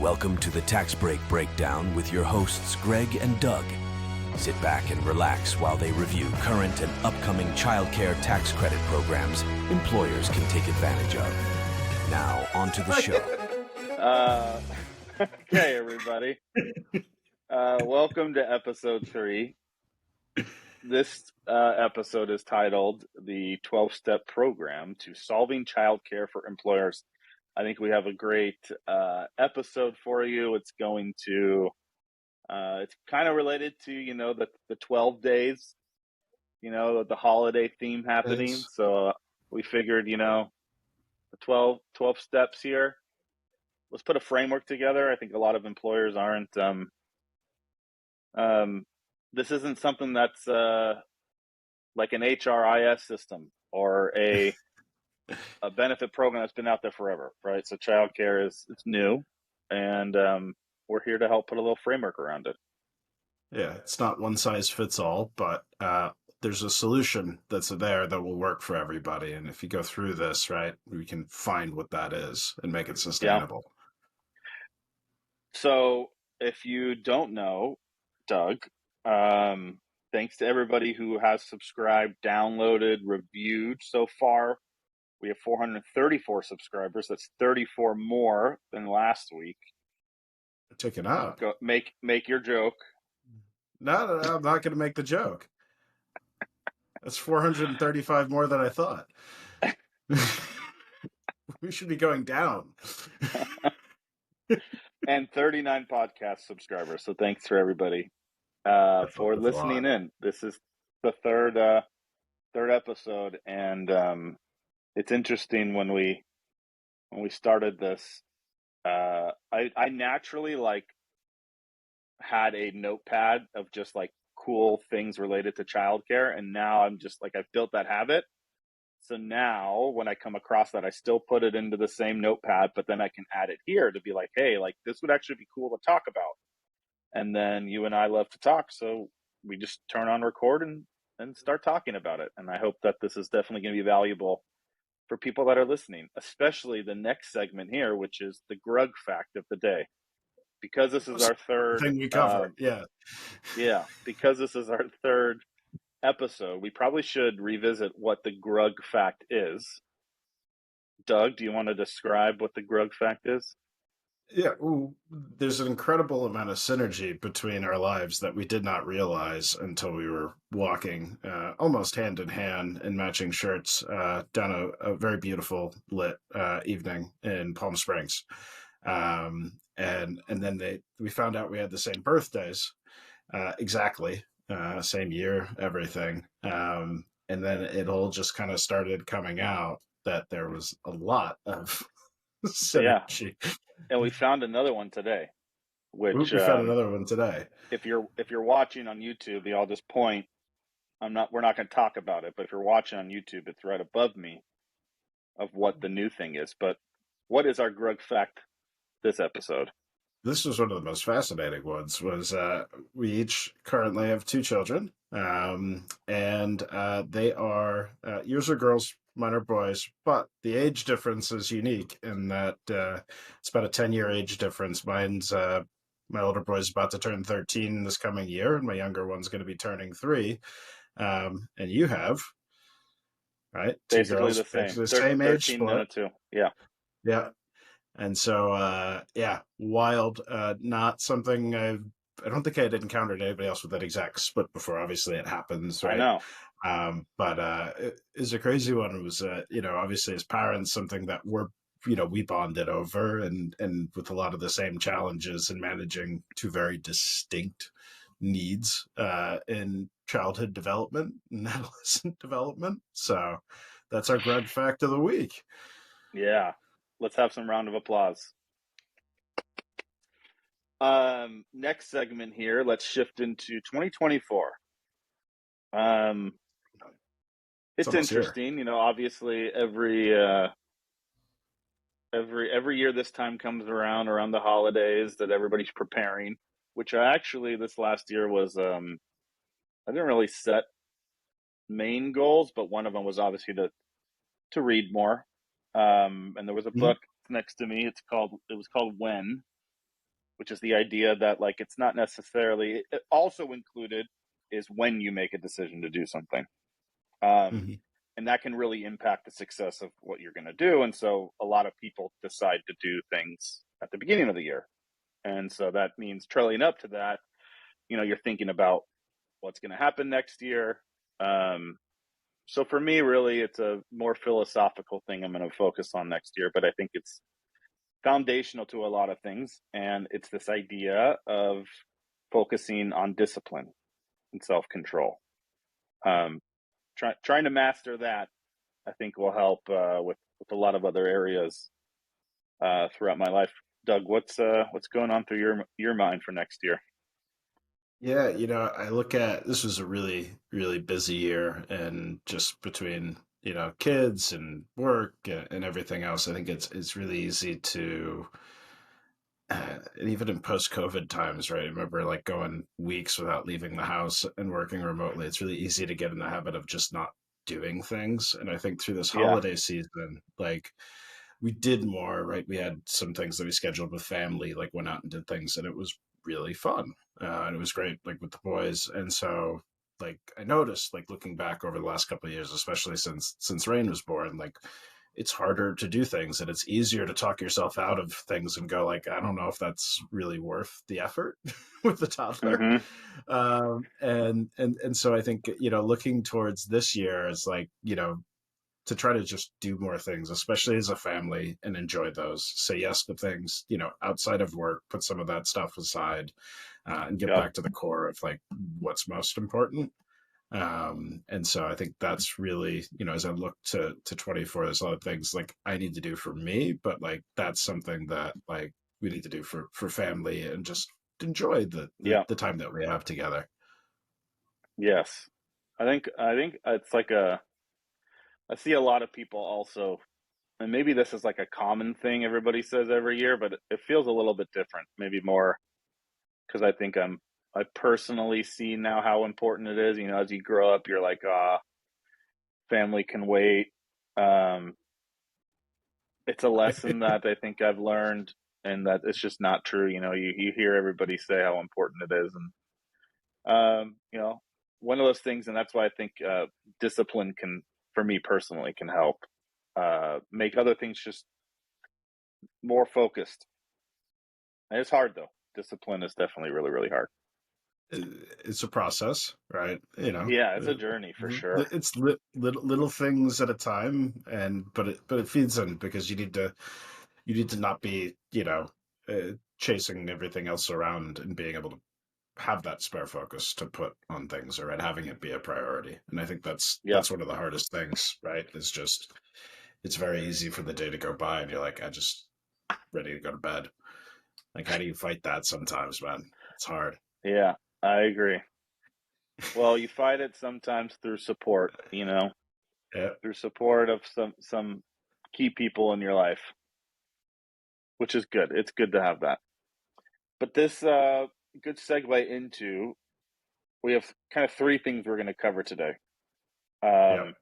Welcome to the Tax Break Breakdown with your hosts Greg and Doug. Sit back and relax while they review current and upcoming childcare tax credit programs employers can take advantage of. Now, on to the show. Okay, everybody. Welcome to episode 3. This episode is titled The 12-Step Program to Solving Childcare for Employers. I think we have a great episode for you. It's going to, it's kind of related to, the 12 days, the holiday theme happening. So we figured, the 12 steps here. Let's put a framework together. I think a lot of employers aren't, this isn't something that's like an HRIS system or a benefit program that's been out there forever, right? So childcare it's new, and we're here to help put a little framework around it. Yeah, it's not one size fits all, but there's a solution that's there that will work for everybody. And if you go through this, right, we can find what that is and make it sustainable. Yeah. So if you don't know, Doug, thanks to everybody who has subscribed, downloaded, reviewed so far. We have 434 subscribers. That's 34 more than last week. Taking up. Go, make your joke. No, I'm not going to make the joke. That's 435 more than I thought. We should be going down. And 39 podcast subscribers. So thanks for everybody for listening in. This is the third episode, and it's interesting when we started this. I naturally had a notepad of just cool things related to childcare, and now I'm just I've built that habit. So now when I come across that, I still put it into the same notepad, but then I can add it here to be hey, this would actually be cool to talk about. And then you and I love to talk, so we just turn on record and start talking about it. And I hope that this is definitely going to be valuable for people that are listening, especially the next segment here, which is the grug fact of the day. Because this is our third thing we covered. Yeah. Because this is our third episode, we probably should revisit what the grug fact is. Doug, do you want to describe what the grug fact is? Yeah, there's an incredible amount of synergy between our lives that we did not realize until we were walking almost hand in hand in matching shirts down a very beautiful lit evening in Palm Springs. And then we found out we had the same birthdays, exactly, same year, everything. And then it all just kind of started coming out that there was a lot of synergy. Yeah. And we found another one today. We found another one today. If you're watching on YouTube, I'll just point. We're not going to talk about it, but if you're watching on YouTube, it's right above me of what the new thing is. But what is our grug fact this episode? This was one of the most fascinating ones. Was we each currently have 2 children, and they are yours are girls, mine are boys, but the age difference is unique in that it's about a 10-year age difference. Mine's my older boy's about to turn 13 this coming year, and my younger one's going to be turning 3. And you have, right? Basically 2 girls, the same age 13 split. And 2. Yeah. Yeah. And so, wild, not something I don't think I had encountered anybody else with that exact split before. Obviously it happens, right? I know. But it is a crazy one. It was, obviously as parents, something that we bonded over and with a lot of the same challenges in managing 2 very distinct needs in childhood development and adolescent development. So that's our grug fact of the week. Yeah. Let's have some round of applause. Next segment here, let's shift into 2024. It's interesting, here. Obviously every year this time comes around the holidays that everybody's preparing, which this last year was, I didn't really set main goals, but one of them was obviously to read more. And there was a book next to me. It was called When, which is the idea that like it's not necessarily, it also included is when you make a decision to do something. Mhm. And that can really impact the success of what you're going to do. And so a lot of people decide to do things at the beginning of the year. And so that means trailing up to that, you're thinking about what's going to happen next year. So for me, really, it's a more philosophical thing I'm going to focus on next year, but I think it's foundational to a lot of things. And it's this idea of focusing on discipline and self-control. Trying to master that, I think, will help with a lot of other areas throughout my life. Doug, what's going on through your mind for next year? Yeah, I look at this was a really, really busy year, and just between, kids and work and everything else, I think it's really easy to, and even in post-COVID times, right? I remember like going weeks without leaving the house and working remotely. It's really easy to get in the habit of just not doing things. And I think through this Yeah. holiday season, like we did more, right? We had some things that we scheduled with family, like went out and did things, and it was really fun. And it was great, like with the boys. And so, like, I noticed, like, looking back over the last couple of years, especially since Rain was born, like, it's harder to do things, and it's easier to talk yourself out of things and go, like, I don't know if that's really worth the effort with the toddler. Mm-hmm. And so I think, looking towards this year is like, to try to just do more things, especially as a family, and enjoy those. Say yes to things, outside of work, put some of that stuff aside, and get Yep. back to the core of like what's most important. And so I think that's really, as I look to 24, there's a lot of things like I need to do for me, but like that's something that like we need to do for family and just enjoy Yeah. the time that we have together. Yes. I think it's like I see a lot of people also, and maybe this is like a common thing everybody says every year, but it feels a little bit different, maybe more because I personally see now how important it is. As you grow up, you're like, family can wait. Um, it's a lesson that I think I've learned, and that it's just not true. You hear everybody say how important it is, and one of those things, and that's why I think discipline can, for me personally, can help make other things just more focused. And it's hard though. Discipline is definitely really, really hard. It's a process, right? Yeah, it's a journey for sure. It's little things at a time, and but it feeds in because you need to not be chasing everything else around, and being able to have that spare focus to put on things, or and having it be a priority. And I think that's Yeah, that's one of the hardest things, right? Is just it's very easy for the day to go by and you're like, I just ready to go to bed. Like, how do you fight that sometimes, man? It's hard. yeah, I agree. Well, you fight it sometimes through support, Yeah. through support of some key people in your life, which is good. It's good to have that. But this good segue into, we have kind of three things we're going to cover today. Yeah. Um,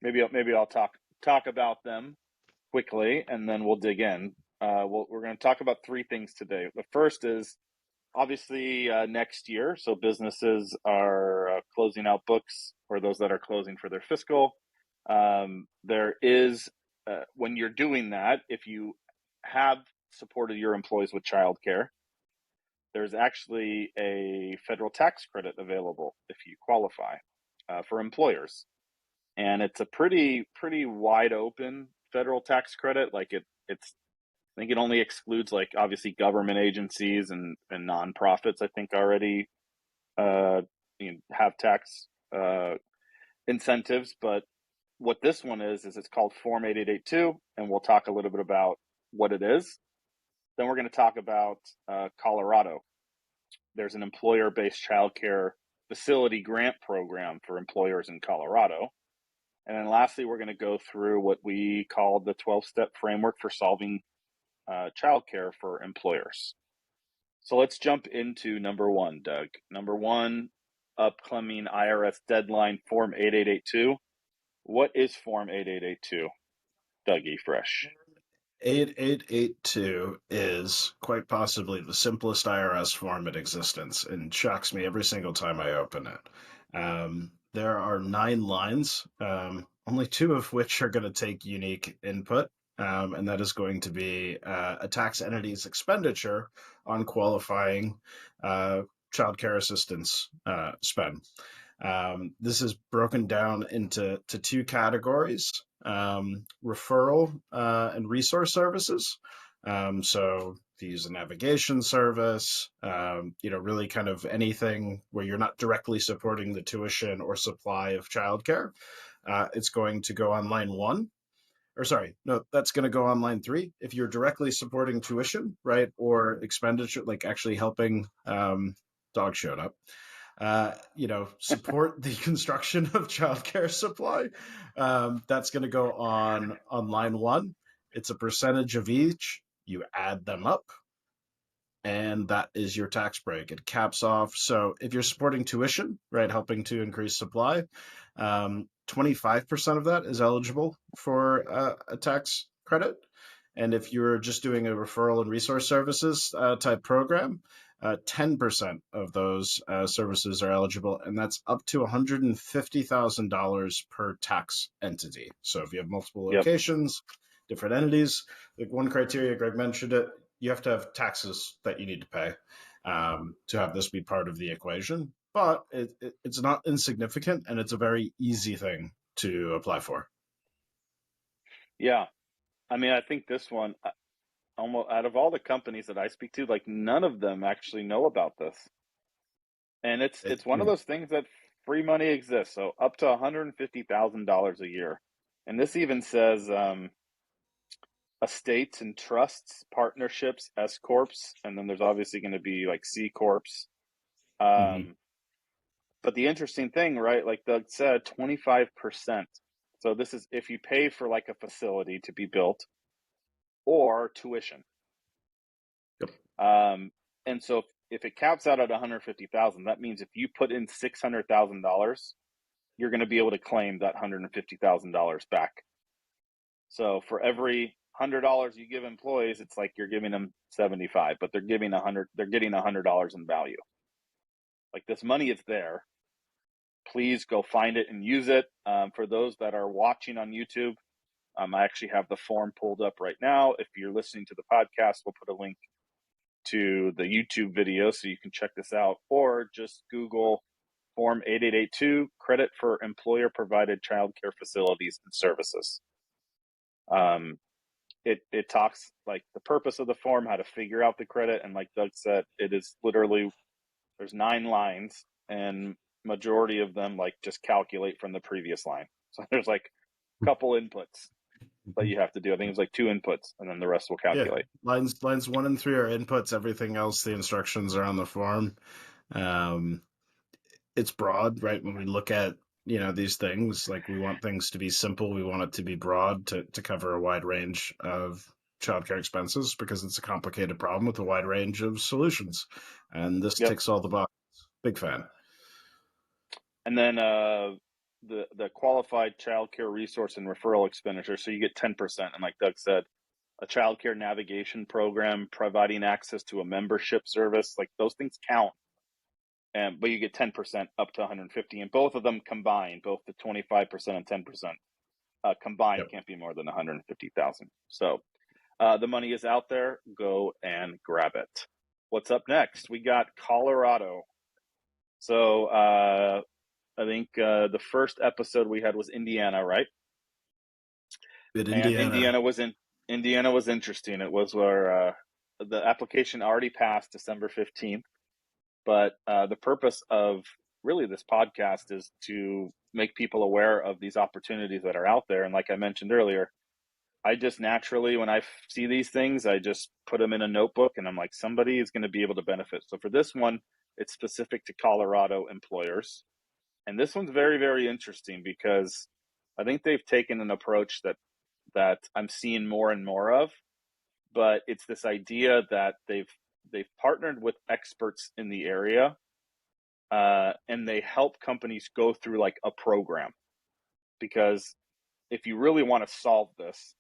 maybe I'll talk about them quickly, and then we'll dig in. We're going to talk about three things today. The first is obviously next year. So businesses are closing out books, or those that are closing for their fiscal. There is, when you're doing that, if you have supported your employees with childcare, there's actually a federal tax credit available if you qualify for employers, and it's a pretty wide open federal tax credit. Like it's I think it only excludes, like, obviously government agencies and nonprofits. I think already uh, have tax incentives, but what this one is it's called Form 8882, and we'll talk a little bit about what it is. Then we're going to talk about Colorado. There's an employer-based childcare facility grant program for employers in Colorado. And then lastly, we're going to go through what we call the 12-step framework for solving childcare for employers. So let's jump into number one, Doug. Number one, upcoming IRS deadline, Form 8882. What is Form 8882, Dougie Fresh? 8882 is quite possibly the simplest IRS form in existence and shocks me every single time I open it. There are 9 lines, only 2 of which are going to take unique input, and that is going to be a tax entity's expenditure on qualifying child care assistance spend. This is broken down into 2 categories: referral and resource services. So if you use a navigation service, really kind of anything where you're not directly supporting the tuition or supply of childcare, it's going to go on line 1. Or sorry, no, that's going to go on line 3. If you're directly supporting tuition, right, or expenditure, like actually helping, dog showed up, support the construction of childcare supply. That's going to go on line 1. It's a percentage of each. You add them up, and that is your tax break. It caps off. So if you're supporting tuition, right, helping to increase supply, 25% of that is eligible for a tax credit. And if you're just doing a referral and resource services type program, 10% of those services are eligible, and that's up to $150,000 per tax entity. So if you have multiple locations, different entities, like one criteria, Greg mentioned it, you have to have taxes that you need to pay to have this be part of the equation. But it's not insignificant, and it's a very easy thing to apply for. Yeah. I mean, I think this one, almost out of all the companies that I speak to, like none of them actually know about this. And it's one of those things that free money exists. So up to $150,000 a year. And this even says estates and trusts, partnerships, S corps, and then there's obviously going to be like C corps. But the interesting thing, right, like Doug said, 25%. So this is if you pay for like a facility to be built or tuition. Yep. And so if it caps out at 150,000, that means if you put in $600,000, you're going to be able to claim that $150,000 back. So for every $100 you give employees, it's like you're giving them 75, but they're getting $100 in value. Like this money is there. Please go find it and use it. For those that are watching on YouTube, I actually have the form pulled up right now. If you're listening to the podcast, we'll put a link to the YouTube video so you can check this out, or just Google Form 8882, credit for employer provided childcare facilities and services. It talks like the purpose of the form, how to figure out the credit, and like Doug said, it is literally, there's 9 lines, and majority of them like just calculate from the previous line. So there's like a couple inputs that you have to do. I think it's like 2 inputs, and then the rest will calculate. Yeah, lines 1 and 3 are inputs. Everything else, the instructions are on the form. It's broad, right? When we look at these things, like we want things to be simple. We want it to be broad to cover a wide range of childcare expenses because it's a complicated problem with a wide range of solutions. And this ticks all the boxes. Big fan. And then the qualified childcare resource and referral expenditure. So you get 10%. And like Doug said, a childcare navigation program, providing access to a membership service, like those things count. But you get 10% up to 150, and both of them combined, both the 25% and 10% combined, can't be more than 150,000. So the money is out there. Go and grab it. What's up next? We got Colorado. So I think the first episode we had was Indiana, right? Indiana was interesting. It was where the application already passed December 15th. But the purpose of really this podcast is to make people aware of these opportunities that are out there. And like I mentioned earlier, I just naturally, when I see these things, I just put them in a notebook and I'm like, somebody is going to be able to benefit. So for this one, it's specific to Colorado employers. And this one's very, very interesting because I think they've taken an approach that I'm seeing more and more of. But it's this idea that they've partnered with experts in the area, and they help companies go through like a program. Because if you really want to solve this,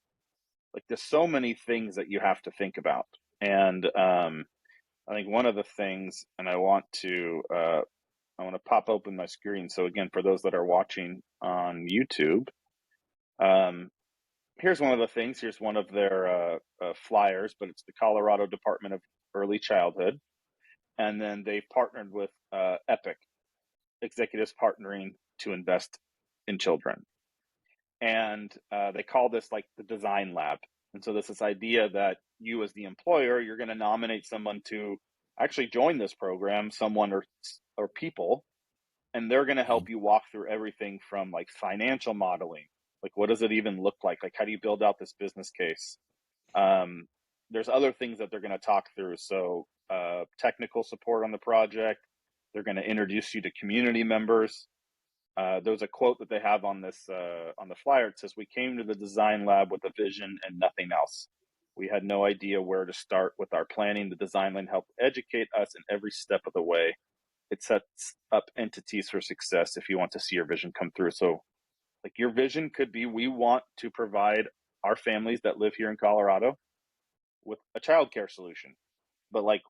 like there's so many things that you have to think about. And I think one of the things, and I want to pop open my screen. So again, for those that are watching on YouTube, here's one of the things. Here's one of their flyers, but it's the Colorado Department of Early Childhood. And then they've partnered with Epic, executives partnering to invest in children. And they call this like the design lab. And so this idea that you as the employer, you're going to nominate someone to actually join this program, someone or people, and they're going to help you walk through everything from like financial modeling, like what does it even look like how do you build out this business case. There's other things that they're going to talk through, so technical support on the project. They're going to introduce you to community members. There's a quote that they have on this on the flyer. It says, "We came to the design lab with a vision and nothing else. We had no idea where to start with our planning. The design lab helped educate us in every step of the way. It sets up entities for success if you want to see your vision come through." So like your vision could be, we want to provide our families that live here in Colorado with a childcare solution. But like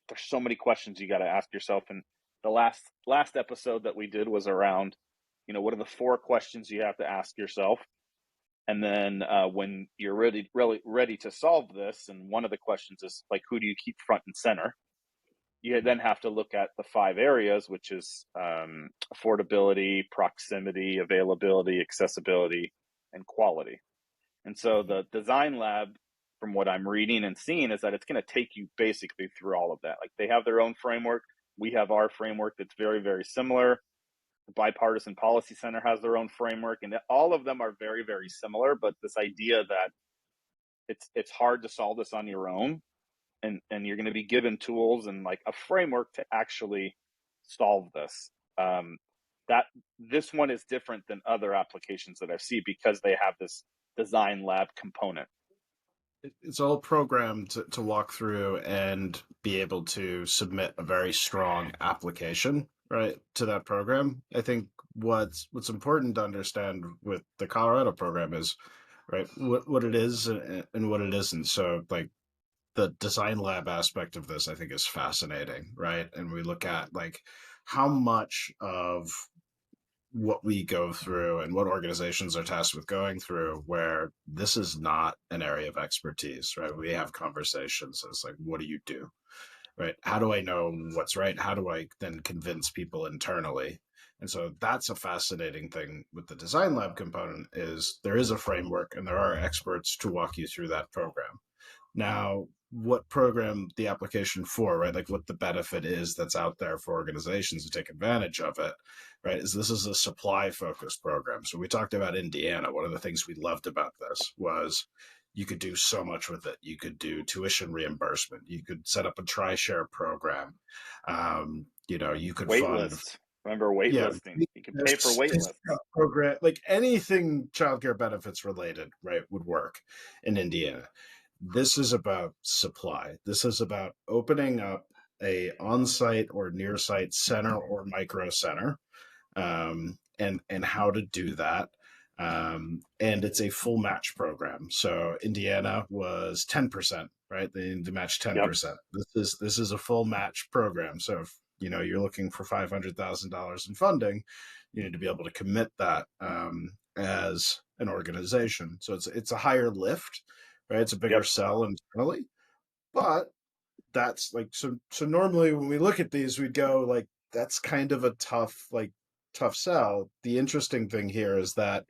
there's so many questions you got to ask yourself. And the last episode that we did was around, what are the 4 questions you have to ask yourself? And then when you're really ready to solve this, and one of the questions is like, who do you keep front and center? You then have to look at the 5 areas, which is affordability, proximity, availability, accessibility, and quality. And so the design lab, from what I'm reading and seeing, is that it's going to take you basically through all of that. Like they have their own framework. We have our framework that's very, very similar. The Bipartisan Policy Center has their own framework, and all of them are very, very similar. But this idea that it's hard to solve this on your own, and you're going to be given tools and like a framework to actually solve this. That this one is different than other applications that I see because they have this design lab component. It's all programmed to walk through and be able to submit a very strong application, right, to that program. I think what's important to understand with the Colorado program is, right, what it is and what it isn't. So like the design lab aspect of this, I think, is fascinating, right? And we look at like how much of what we go through and what organizations are tasked with going through where this is not an area of expertise, right? We have conversations as like, what do you do, right? How do I know what's right? How do I then convince people internally? And so that's a fascinating thing with the design lab component is there is a framework and there are experts to walk you through that program. Now, what program the application for, right? Like what the benefit is that's out there for organizations to take advantage of it, right? This is a supply focused program. So we talked about Indiana. One of the things we loved about this was you could do so much with it. You could do tuition reimbursement. You could set up a tri-share program. You could fund. Remember waitlisting? You can pay for waitlists. Program, like anything childcare benefits related, right, would work in Indiana. This is about supply. This is about opening up a on-site or near-site center or micro center, and how to do that. And it's a full match program. So Indiana was 10%, right? They matched 10%. Yep. This is a full match program. So if you're looking for $500,000 in funding, you need to be able to commit that as an organization. So it's a higher lift. Right, it's a bigger sell internally, but that's like so. Normally, when we look at these, we'd go like, "That's kind of a tough sell." The interesting thing here is that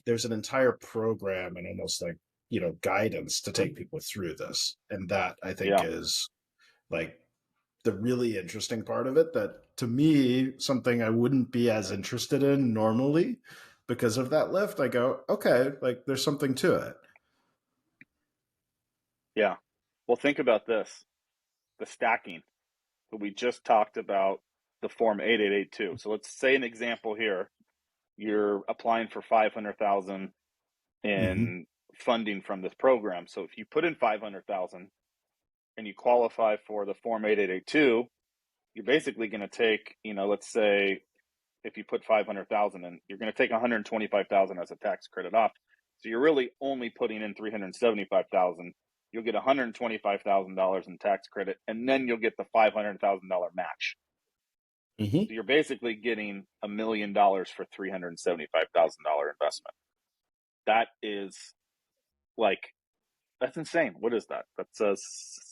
there's an entire program and almost like guidance to take people through this, and that I think is like the really interesting part of it. That to me, something I wouldn't be as interested in normally because of that lift. I go, okay, like there's something to it. Yeah. Well, think about this. The stacking. We just talked about the form 8882. So let's say an example here. You're applying for 500,000 in funding from this program. So if you put in 500,000 and you qualify for the form 8882, you're basically going to take, let's say if you put 500,000 in, you're going to take 125,000 as a tax credit off. So you're really only putting in $375,000. You'll get $125,000 in tax credit, and then you'll get the $500,000 match. Mm-hmm. So you're basically getting $1 million for $375,000 investment. That is like, that's insane. What is that? That's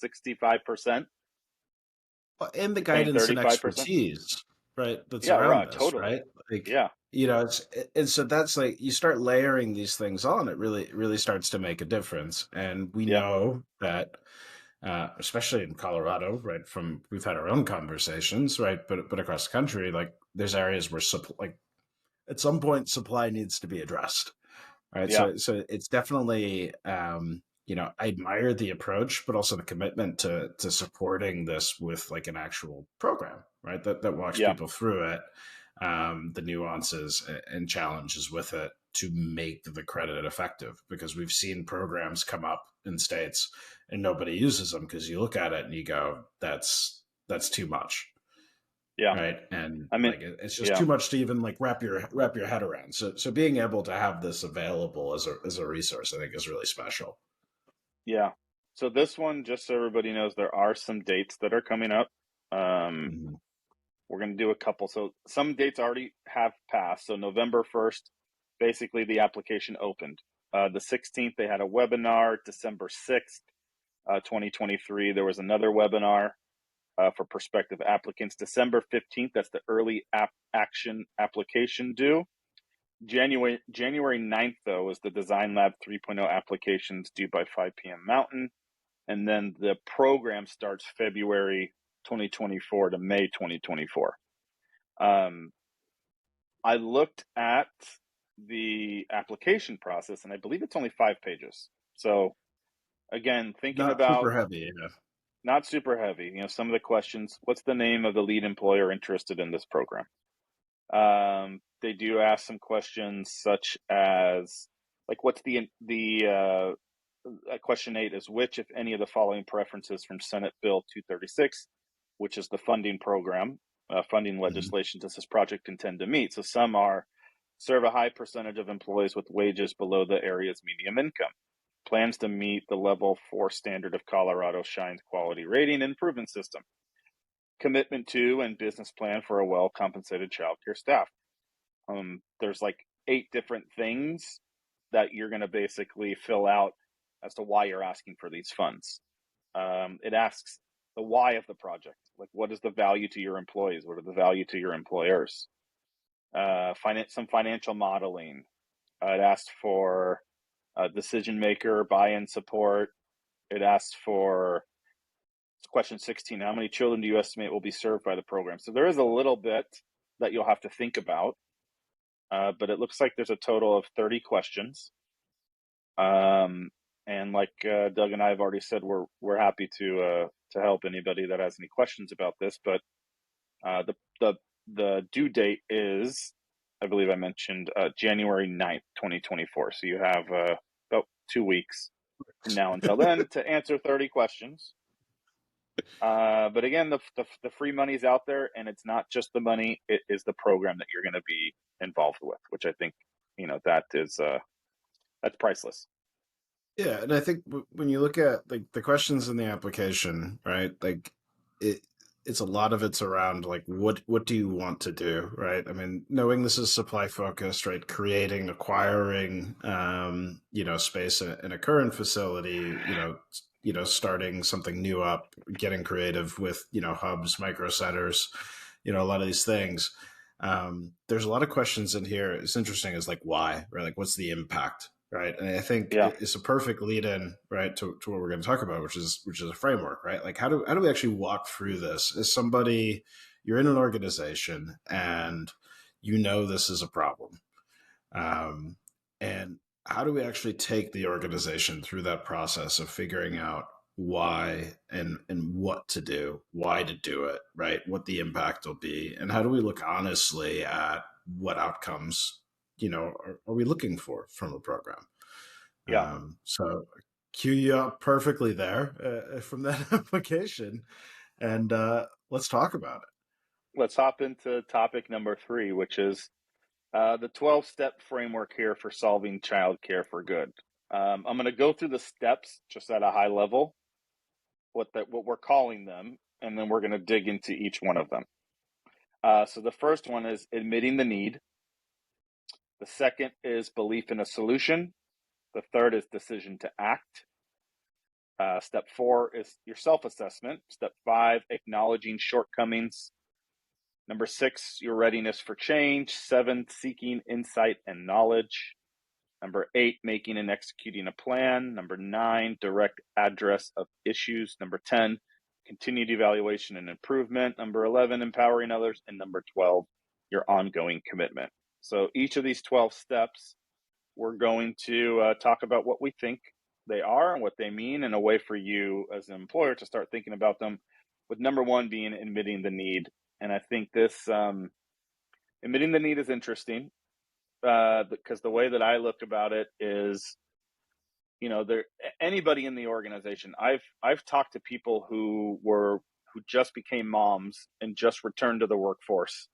65%. And the You're paying guidance and 35%. expertise, right? That's Yeah, around right. this, Totally. right? Like, Yeah. and so that's like you start layering these things on, it really starts to make a difference. And we Yeah. know that, especially in Colorado, right? From we've had our own conversations, right? But across the country, like there's areas where like at some point supply needs to be addressed, right? Yeah. So it's definitely, I admire the approach, but also the commitment to supporting this with like an actual program, right? That walks Yeah. people through it, the nuances and challenges with it to make the credit effective. Because we've seen programs come up in states and nobody uses them because you look at it and you go, that's too much, Yeah. right? And I mean, like it's just yeah. too much to even like wrap your head around. So being able to have this available as a resource, I think, is really special. Yeah. So this one, just so everybody knows, there are some dates that are coming up. Mm-hmm. We're going to do a couple. So some dates already have passed. So November 1st, basically the application opened. The 16th, they had a webinar. December 6th, 2023, there was another webinar for prospective applicants. December 15th, that's the early action application due. January 9th, though, is the Design Lab 3.0 applications due by 5 p.m. Mountain. And then the program starts February 2024 to May 2024. I looked at the application process, and I believe it's only 5 pages. So again, thinking Not super about heavy. not super heavy. Some of the questions: what's the name of the lead employer interested in this program? They do ask some questions such as, like, what's the question 8 is, which, if any, of the following preferences from Senate Bill 236, which is the funding program, funding legislation, does this project intend to meet? So some are: serve a high percentage of employees with wages below the area's median income, plans to meet the level 4 standard of Colorado Shines quality rating improvement system, commitment to and business plan for a well-compensated childcare staff. There's like 8 different things that you're going to basically fill out as to why you're asking for these funds. It asks the why of the project, like what is the value to your employees, what are the value to your employers. Some financial modeling. It asks for decision maker buy-in support. It asks for question 16: how many children do you estimate will be served by the program? So there is a little bit that you'll have to think about, but it looks like there's a total of 30 questions. And like Doug and I have already said, we're happy to help anybody that has any questions about this. But the due date is, I believe I mentioned, January 9th, 2024. So you have about 2 weeks from now until then to answer 30 questions. But again, the free money's out there, and it's not just the money; it is the program that you're going to be involved with, which I think that is that's priceless. Yeah, and I think when you look at like the questions in the application, right? Like it it's a lot of it's around like what do you want to do, right? I mean, knowing this is supply focused, right? Creating, acquiring, space in a current facility, starting something new up, getting creative with hubs, micro centers, a lot of these things. There's a lot of questions in here. It's interesting is like why, right? Like what's the impact, right? And I think Yeah, it's a perfect lead in, right, to what we're going to talk about, which is a framework, right? Like how do we actually walk through this? As somebody, you're in an organization and this is a problem, and how do we actually take the organization through that process of figuring out why and what to do, why to do it, right? What the impact will be, and how do we look honestly at what outcomes, are we looking for from a program? yeah. So cue you up perfectly there from that application, and let's talk about it. Let's hop into topic number 3, which is The 12-step framework here for solving childcare for good. I'm going to go through the steps just at a high level, what we're calling them, and then we're going to dig into each one of them. So the first one is admitting the need. The second is belief in a solution. The third is decision to act. Step 4 is your self-assessment. Step 5, acknowledging shortcomings. Number 6, your readiness for change. 7, seeking insight and knowledge. Number 8, making and executing a plan. Number 9, direct address of issues. Number 10, continued evaluation and improvement. Number 11, empowering others. And number 12, your ongoing commitment. So each of these 12 steps, we're going to talk about what we think they are and what they mean, and a way for you as an employer to start thinking about them, with number 1 being admitting the need. And I think this admitting the need is interesting, because the way that I look about it is, there anybody in the organization. I've talked to people who just became moms and just returned to the workforce,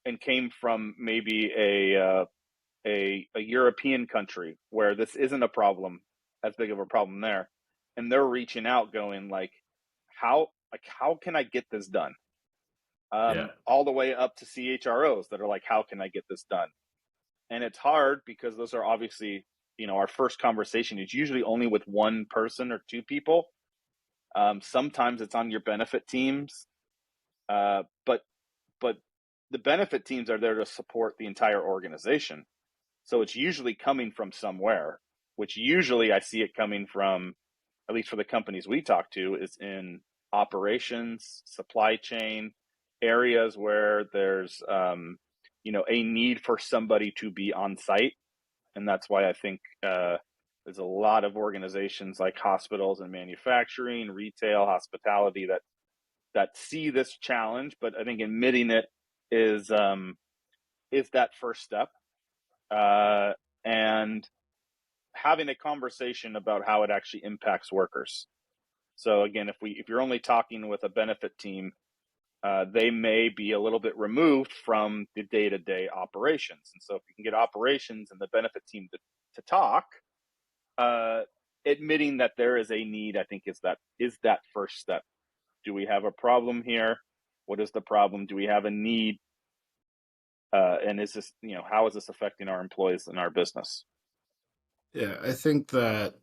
and came from maybe a European country where this isn't a problem, as big of a problem there, and they're reaching out, going like, how can I get this done? All the way up to CHROs that are like, how can I get this done? And it's hard because those are obviously, our first conversation is usually only with one person or two people. Sometimes it's on your benefit teams, but the benefit teams are there to support the entire organization. So it's usually coming from somewhere, which usually I see it coming from, at least for the companies we talk to, is in operations, supply chain, areas where there's a need for somebody to be on site. And that's why I think there's a lot of organizations like hospitals and manufacturing, retail, hospitality that see this challenge. But I think admitting it is that first step, and having a conversation about how it actually impacts workers. So again, if you're only talking with a benefit team, they may be a little bit removed from the day-to-day operations. And so if you can get operations and the benefit team to talk, admitting that there is a need, I think is that first step. Do we have a problem here? What is the problem? Do we have a need? And is this, how is this affecting our employees and our business? Yeah, I think that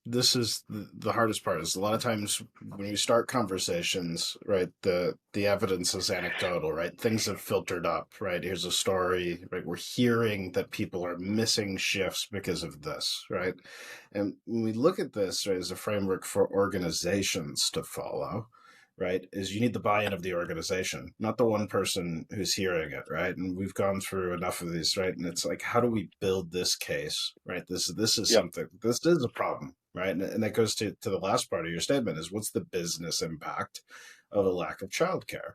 this is the hardest part is a lot of times when we start conversations, right, the evidence is anecdotal, right? Things have filtered up, right? Here's a story, right? We're hearing that people are missing shifts because of this, right? And when we look at this, right, as a framework for organizations to follow, right, is you need the buy-in of the organization, not the one person who's hearing it, right? And we've gone through enough of these, right? And it's like, how do we build this case, right? This is something, this is a problem, right? And that goes to the last part of your statement is, what's the business impact of a lack of childcare?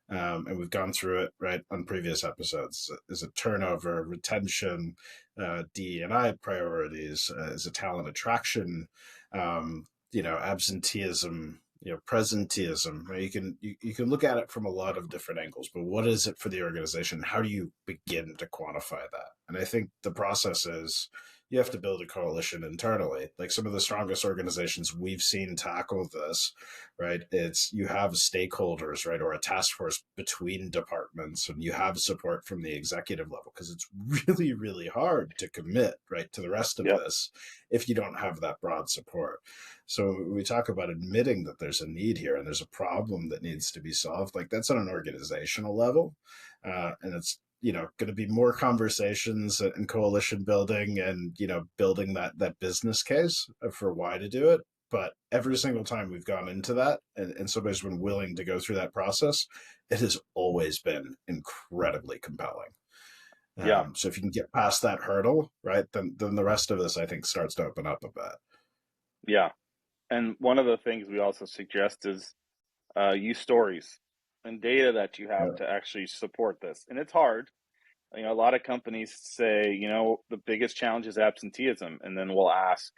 And we've gone through it, right, on previous episodes. Is it turnover, retention, DE&I priorities? Is it talent attraction? Absenteeism, presenteeism, right? You can look at it from a lot of different angles, but what is it for the organization? How do you begin to quantify that? And I think the process is you have to build a coalition internally. Like some of the strongest organizations we've seen tackle this, right? It's you have stakeholders, right, or a task force between departments, and you have support from the executive level, because it's really, really hard to commit, right, to the rest of this if you don't have that broad support. So we talk about admitting that there's a need here and there's a problem that needs to be solved. Like that's on an organizational level, and it's going to be more conversations and coalition building and building that business case for why to do it. But every single time we've gone into that and somebody's been willing to go through that process, it has always been incredibly compelling. So if you can get past that hurdle, right, then the rest of this, I think, starts to open up a bit. Yeah. And one of the things we also suggest is use stories and data that you have to actually support this. And it's hard. A lot of companies say, the biggest challenge is absenteeism. And then we'll ask,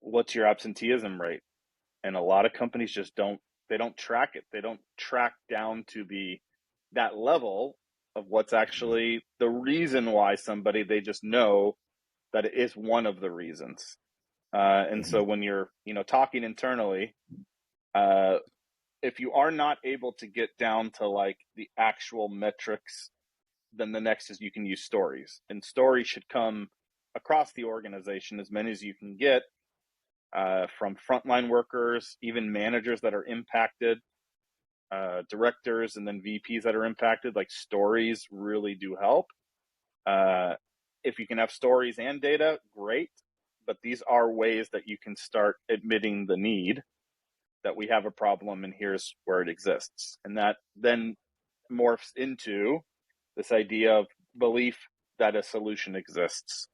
what's your absenteeism rate? And a lot of companies just don't track it. They don't track down to that level of what's actually the reason why somebody, they just know that it is one of the reasons. And so when you're, talking internally, if you are not able to get down to like the actual metrics, then the next is you can use stories, and stories should come across the organization, as many as you can get, from frontline workers, even managers that are impacted, directors, and then VPs that are impacted. Like, stories really do help. If you can have stories and data, great. But these are ways that you can start admitting the need, that we have a problem and here's where it exists. And that then morphs into this idea of belief that a solution exists.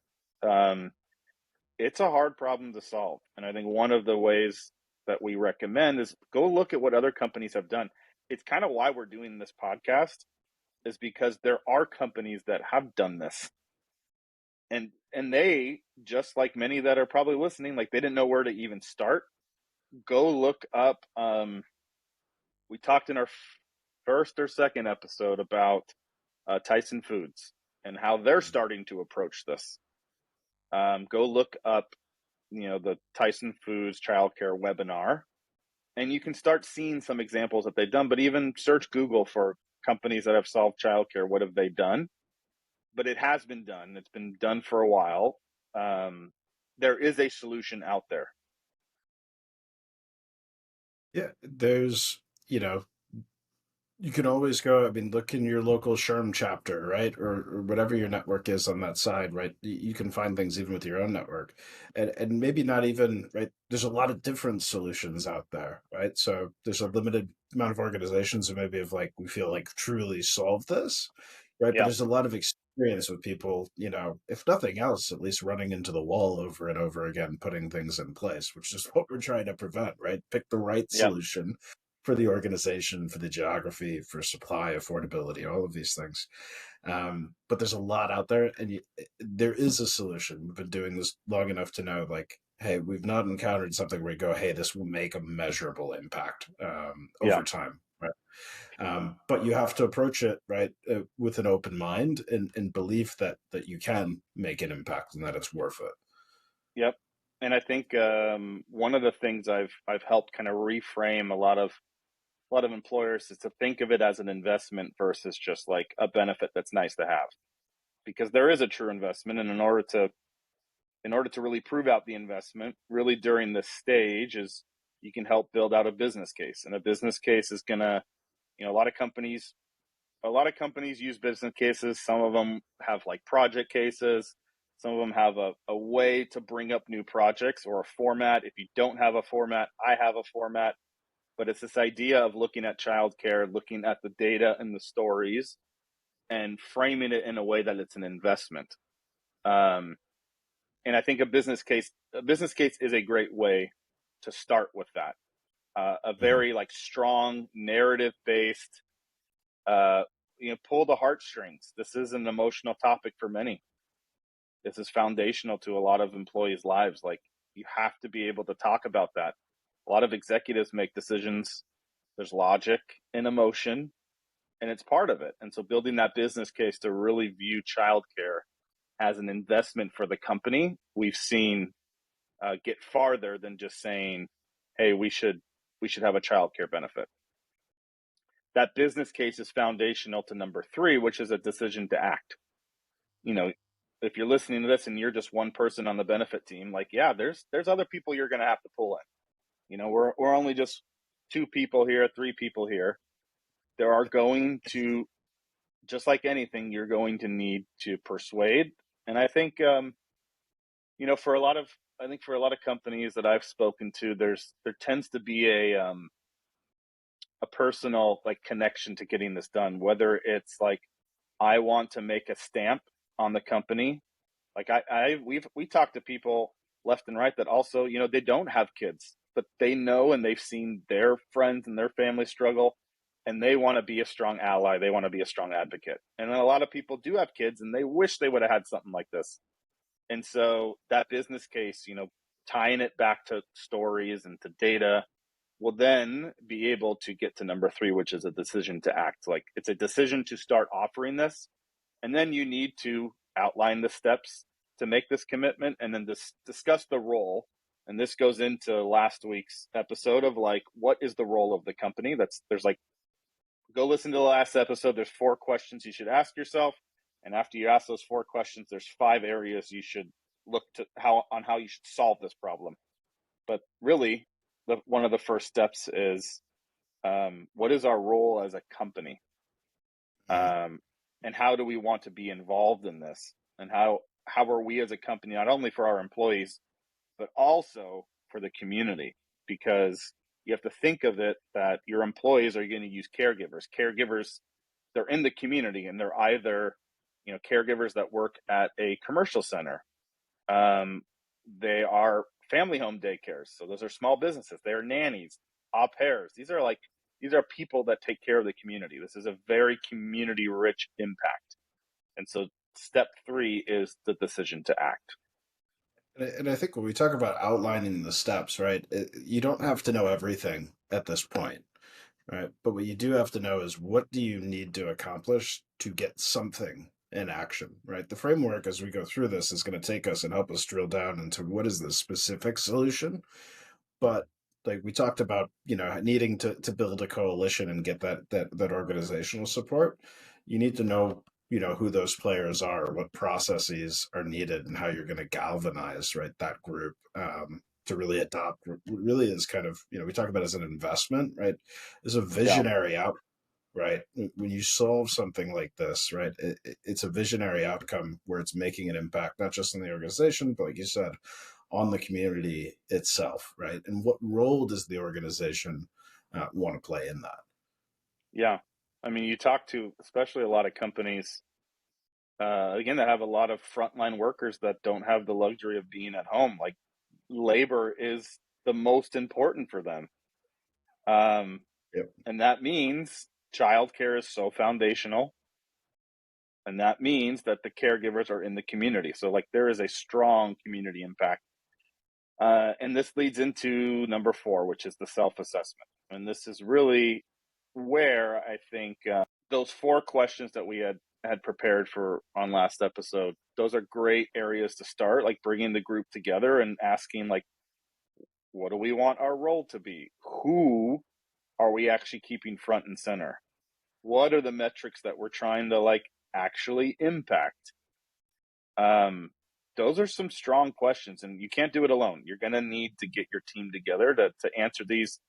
It's a hard problem to solve. And I think one of the ways that we recommend is go look at what other companies have done. It's kind of why we're doing this podcast, is because there are companies that have done this. And they, just like many that are probably listening, like, they didn't know where to even start. Go look up. We talked in our first or second episode about Tyson Foods and how they're starting to approach this. Go look up, the Tyson Foods Childcare webinar, and you can start seeing some examples that they've done. But even search Google for companies that have solved childcare. What have they done? But it has been done. It's been done for a while. There is a solution out there. Yeah, there's, you can always go, look in your local SHRM chapter, right? Or whatever your network is on that side, right? You can find things even with your own network. And maybe not even, right? There's a lot of different solutions out there, right? So there's a limited amount of organizations who maybe have, like, we feel like truly solved this, right? But Yeah. there's a lot of experience with people, if nothing else, at least running into the wall over and over again, putting things in place, which is what we're trying to prevent, right? Pick the right Yeah. solution for the organization, for the geography, for supply, affordability, all of these things. But there's a lot out there, and there is a solution. We've been doing this long enough to know, like, hey, we've not encountered something where you go, hey, this will make a measurable impact over time, right? But you have to approach it, right, with an open mind and belief that you can make an impact and that it's worth it. Yep. And I think one of the things I've helped kind of reframe a lot of employers is to think of it as an investment versus just like a benefit that's nice to have, because there is a true investment. And in order to really prove out the investment, really during this stage, is you can help build out a business case. And a business case is gonna, a lot of companies use business cases. Some of them have like project cases. Some of them have a way to bring up new projects or a format. If you don't have a format, I have a format. But it's this idea of looking at childcare, looking at the data and the stories, and framing it in a way that it's an investment. And I think a business case is a great way to start with that. A very like strong narrative based, pull the heartstrings. This is an emotional topic for many. This is foundational to a lot of employees' lives. Like, you have to be able to talk about that. A lot of executives make decisions. There's logic and emotion, and it's part of it. And so building that business case to really view childcare as an investment for the company, we've seen get farther than just saying, hey, we should have a childcare benefit. That business case is foundational to number 3, which is a decision to act. If you're listening to this and you're just one person on the benefit team, like, yeah, there's other people you're going to have to pull in. We're only just 2 people here, 3 people here. There are going to, just like anything, you're going to need to persuade. And I think, for a lot of companies that I've spoken to, there tends to be a personal like connection to getting this done. Whether it's like, I want to make a stamp on the company. Like we talk to people left and right that also, they don't have kids, but they know and they've seen their friends and their family struggle, and they want to be a strong ally. They want to be a strong advocate. And then a lot of people do have kids and they wish they would have had something like this. And so that business case, tying it back to stories and to data, will then be able to get to number 3, which is a decision to act. Like, it's a decision to start offering this, and then you need to outline the steps to make this commitment, and then discuss the role. And this goes into last week's episode of like, what is the role of the company? There's like, go listen to the last episode. There's 4 questions you should ask yourself, and after you ask those 4 questions, there's 5 areas you should look to how you should solve this problem. But really, one of the first steps is, what is our role as a company, and how do we want to be involved in this, and how are we as a company, not only for our employees but also for the community, because you have to think of it that your employees are going to use caregivers. They're in the community, and they're either caregivers that work at a commercial center, they are family home daycares, so those are small businesses, they're nannies, au pairs. These are people that take care of the community. This is a very community rich impact. And so step 3 is the decision to act. And I think when we talk about outlining the steps, right, you don't have to know everything at this point, right? But what you do have to know is, what do you need to accomplish to get something in action, right? The framework as we go through this is going to take us and help us drill down into what is the specific solution. But like we talked about, needing to build a coalition and get that organizational support, you need to know who those players are, what processes are needed, and how you're going to galvanize, right, that group to really adopt what really is kind of, we talk about as an investment, right? As a visionary out, right? When you solve something like this, right, it's a visionary outcome where it's making an impact, not just in the organization, but like you said, on the community itself, right? And what role does the organization want to play in that? Yeah. I mean, you talk to especially a lot of companies, again, that have a lot of frontline workers that don't have the luxury of being at home. Like, labor is the most important for them. Yep. And that means childcare is so foundational. And that means that the caregivers are in the community. So like, there is a strong community impact. And this leads into number 4, which is the self-assessment. And this is really where I think those 4 questions that we had prepared for on last episode, those are great areas to start, like bringing the group together and asking, like, what do we want our role to be? Who are we actually keeping front and center? What are the metrics that we're trying to like actually impact? Those are some strong questions, and you can't do it alone. You're going to need to get your team together to answer these.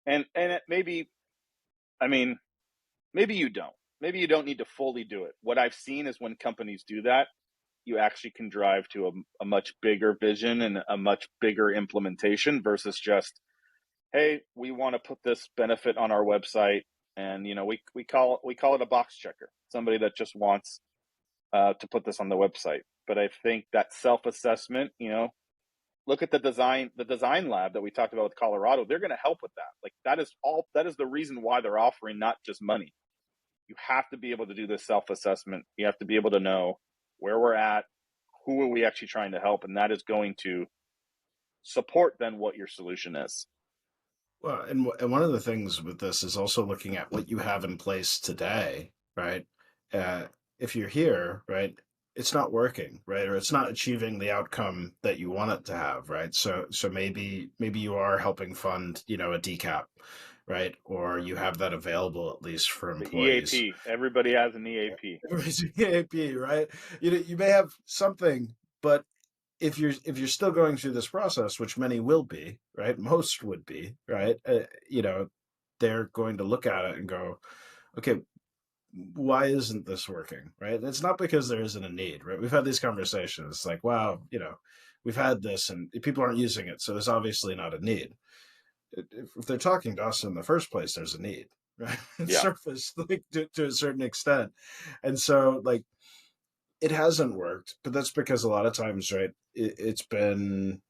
And it maybe you don't. Maybe you don't need to fully do it. What I've seen is when companies do that, you actually can drive to a much bigger vision and a much bigger implementation versus just, hey, we want to put this benefit on our website, and we call it a box checker, somebody that just wants to put this on the website. But I think that self-assessment, look at the design lab that we talked about with Colorado. They're going to help with that. Like, that is the reason why they're offering not just money. You have to be able to do this self-assessment. You have to be able to know where we're at, who are we actually trying to help, and that is going to support then what your solution is. Well, and one of the things with this is also looking at what you have in place today, right? If you're here, right, it's not working, right, or it's not achieving the outcome that you want it to have, right? So maybe you are helping fund, a DCAP, right, or you have that available at least for employees. The EAP, everybody has an EAP. Everybody's EAP, right? You may have something, but if you're still going through this process, which many will be, right? Most would be, right? They're going to look at it and go, okay, why isn't this working, right? It's not because there isn't a need, right? We've had these conversations like, wow, we've had this and people aren't using it, so there's obviously not a need. If they're talking to us in the first place, there's a need, right? It's surfaced like to a certain extent. And so like, it hasn't worked, but that's because a lot of times, right, it's been,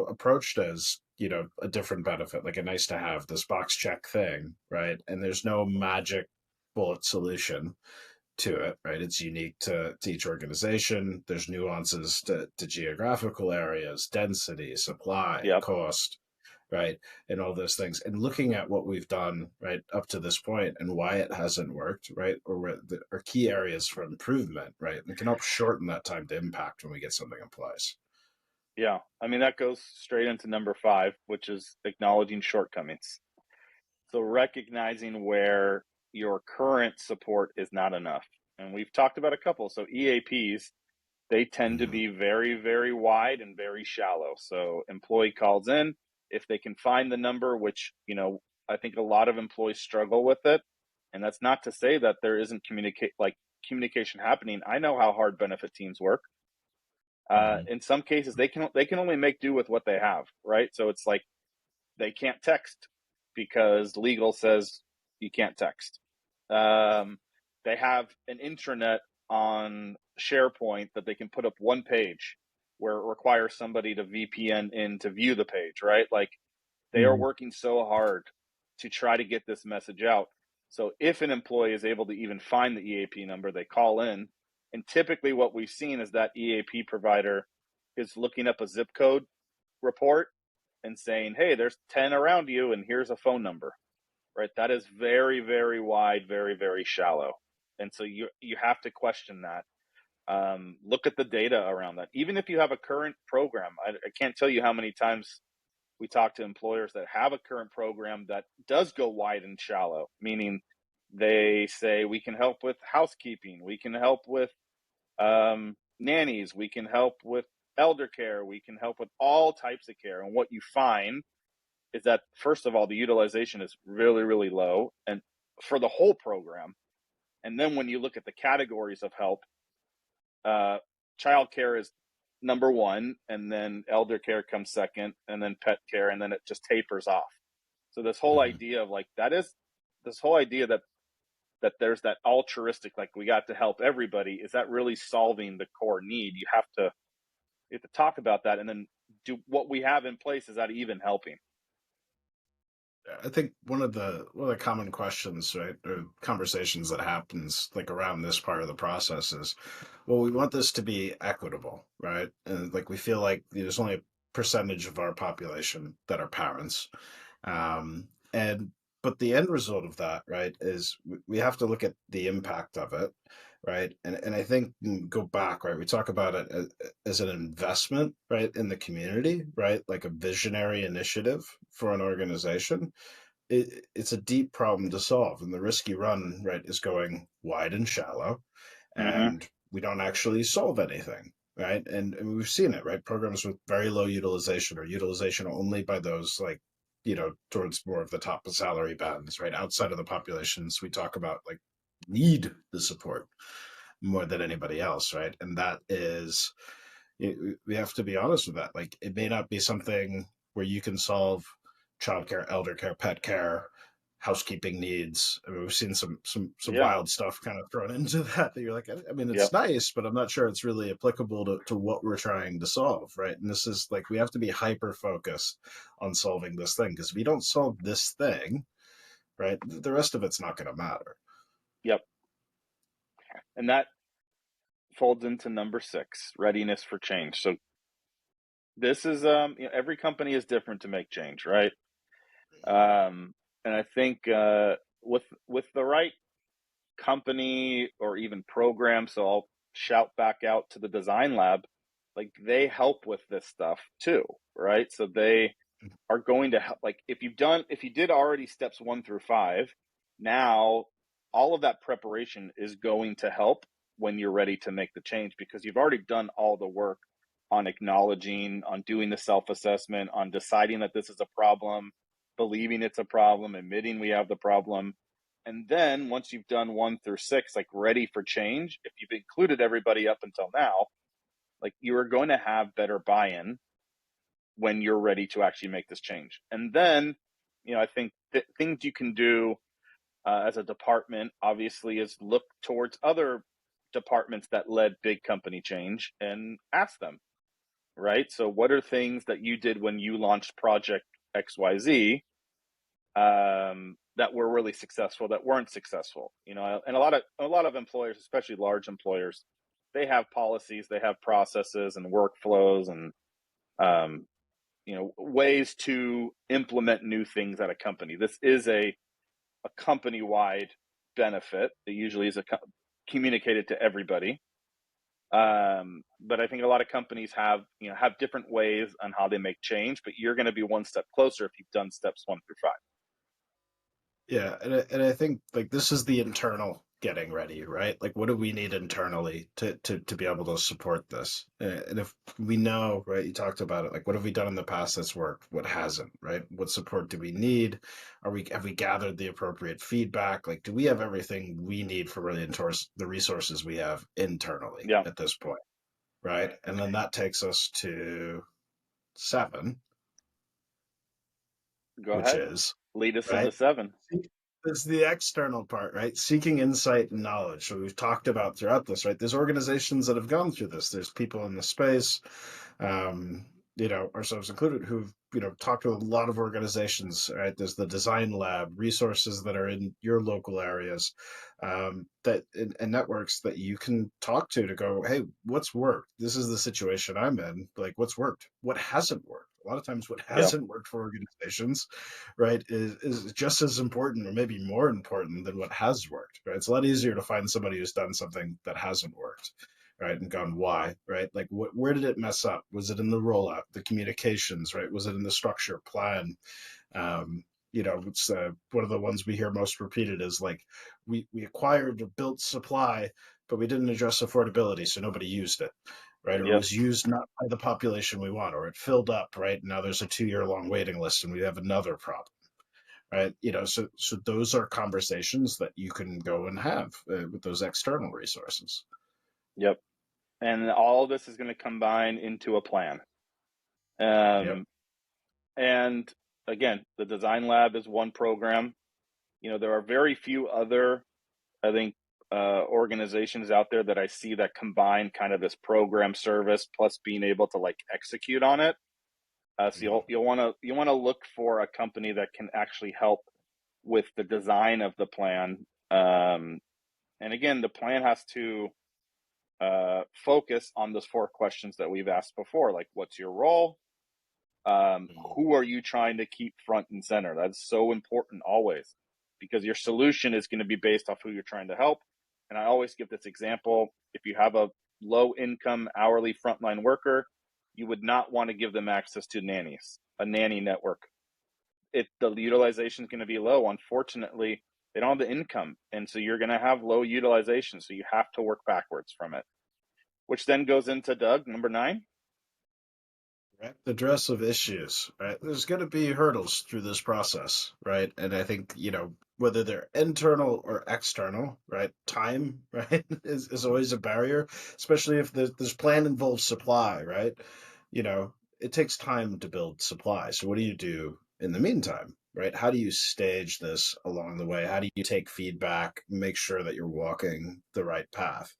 approached as, a different benefit, like a nice to have, this box check thing, right? And there's no magic bullet solution to it, right? It's unique to each organization. There's nuances to geographical areas, density, supply, cost. right? And all those things, and looking at what we've done, right, up to this point and why it hasn't worked, right, or where are key areas for improvement, right? And it can help shorten that time to impact when we get something in place. Yeah. I mean, that goes straight into number 5, which is acknowledging shortcomings. So recognizing where your current support is not enough. And we've talked about a couple. So EAPs, they tend to Mm-hmm. be very, very wide and very shallow. So employee calls in, if they can find the number, which, I think a lot of employees struggle with it. And that's not to say that there isn't communication happening. I know how hard benefit teams work. Mm-hmm. In some cases, they can only make do with what they have, right? So it's like they can't text because legal says you can't text. They have an intranet on SharePoint that they can put up one page where it requires somebody to VPN in to view the page, right? Like they are Mm-hmm. working so hard to try to get this message out. So if an employee is able to even find the EAP number, they call in. And typically what we've seen is that EAP provider is looking up a zip code report and saying, hey, there's 10 around you and here's a phone number, right? That is very, very wide, very, very shallow. And so you have to question that. Look at the data around that. Even if you have a current program, I can't tell you how many times we talk to employers that have a current program that does go wide and shallow, meaning they say, we can help with housekeeping, we can help with nannies, we can help with elder care, we can help with all types of care. And what you find is that, first of all, the utilization is really, really low and for the whole program. And then when you look at the categories of help, childcare is number 1, and then elder care comes second, and then pet care, and then it just tapers off. So this whole Mm-hmm. idea of this whole idea that there's that altruistic, like we got to help everybody, is that really solving the core need? You have to talk about that, and then do what we have in place. Is that even helping? I think one of the common questions, right, or conversations that happens like around this part of the process is, well, we want this to be equitable, right? And like we feel like there's only a percentage of our population that are parents, and but the end result of that, right, is we have to look at the impact of it, right? And I think go back, right? We talk about it as an investment, right, in the community, right, like a visionary initiative for an organization. It's a deep problem to solve, and the risk you run, right, is going wide and shallow, Mm-hmm. and we don't actually solve anything, right? And we've seen it, right? Programs with very low utilization or utilization only by those like, towards more of the top of salary bands, right? Outside of the populations we talk about, like need the support more than anybody else, right? And that is, we have to be honest with that. Like it may not be something where you can solve childcare, elder care, pet care, housekeeping needs. I mean, we've seen some Yeah. wild stuff kind of thrown into that you're like, I mean, it's Yep. nice, but I'm not sure it's really applicable to what we're trying to solve, right? And this is like we have to be hyper focused on solving this thing, because if we don't solve this thing, right, the rest of it's not going to matter. Yep. And that folds into number 6, readiness for change. So this is every company is different to make change, right? And I think with the right company or even program, so I'll shout back out to the design lab, like they help with this stuff too, right? So they are going to help. Like if you did already steps 1 through 5, now all of that preparation is going to help when you're ready to make the change, because you've already done all the work on acknowledging, on doing the self-assessment, on deciding that this is a problem, believing it's a problem, admitting we have the problem. And then once you've done 1 through 6, like ready for change, if you've included everybody up until now, like you are going to have better buy-in when you're ready to actually make this change. And then, I think things you can do as a department, obviously, is look towards other departments that led big company change and ask them, right? So what are things that you did when you launched Project XYZ that were really successful, that weren't successful? And a lot of employers, especially large employers, they have policies, they have processes and workflows and ways to implement new things at a company. This is a company-wide benefit that usually is communicated to everybody. But I think a lot of companies have different ways on how they make change, but you're going to be one step closer if you've done steps 1 through 5. Yeah, and I think like this is the internal getting ready, right? Like what do we need internally to be able to support this? And if we know, right, you talked about it, like what have we done in the past that's worked? What hasn't, right? What support do we need? Have we gathered the appropriate feedback? Like do we have everything we need for really enforce the resources we have internally Yeah, at this point, right? And then that takes us to 7, go which ahead. is Lead us into right. 7. It's the external part, right? Seeking insight and knowledge. So we've talked about throughout this, right? There's organizations that have gone through this. There's people in the space, um, ourselves included, who've, talked to a lot of organizations, right? There's the design lab, resources that are in your local areas, and networks that you can talk to go, hey, what's worked? This is the situation I'm in. Like, what's worked? What hasn't worked? A lot of times, what Yeah, hasn't worked for organizations, right, is just as important or maybe more important than what has worked, right? It's a lot easier to find somebody who's done something that hasn't worked, right, and gone why, right? Like where did it mess up? Was it in the rollout, the communications, right? Was it in the structure plan? It's one of the ones we hear most repeated is like we acquired or built supply, but we didn't address affordability, so nobody used it, right? Or it yep, was used not by the population we want, or it filled up, right? Now there's a 2-year long waiting list, and we have another problem, right? So those are conversations that you can go and have with those external resources. yep. And all this is going to combine into a plan. Yep. And again, the design lab is one program. There are very few other, I think, organizations out there that I see that combine kind of this program service plus being able to like execute on it. So you'll want to look for a company that can actually help with the design of the plan. And again, the plan has to focus on those 4 questions that we've asked before, like what's your role? Who are you trying to keep front and center? That's so important always, because your solution is going to be based off who you're trying to help. And I always give this example. If you have a low income hourly frontline worker, you would not want to give them access to nannies, a nanny network. The utilization is going to be low. Unfortunately, they don't have the income. And so you're going to have low utilization. So you have to work backwards from it, which then goes into Doug, number 9. Right. Address of issues, right? There's going to be hurdles through this process, right? And I think, whether they're internal or external, right? Time, right, is always a barrier, especially if this plan involves supply, right? It takes time to build supply. So what do you do in the meantime, right? How do you stage this along the way? How do you take feedback, make sure that you're walking the right path?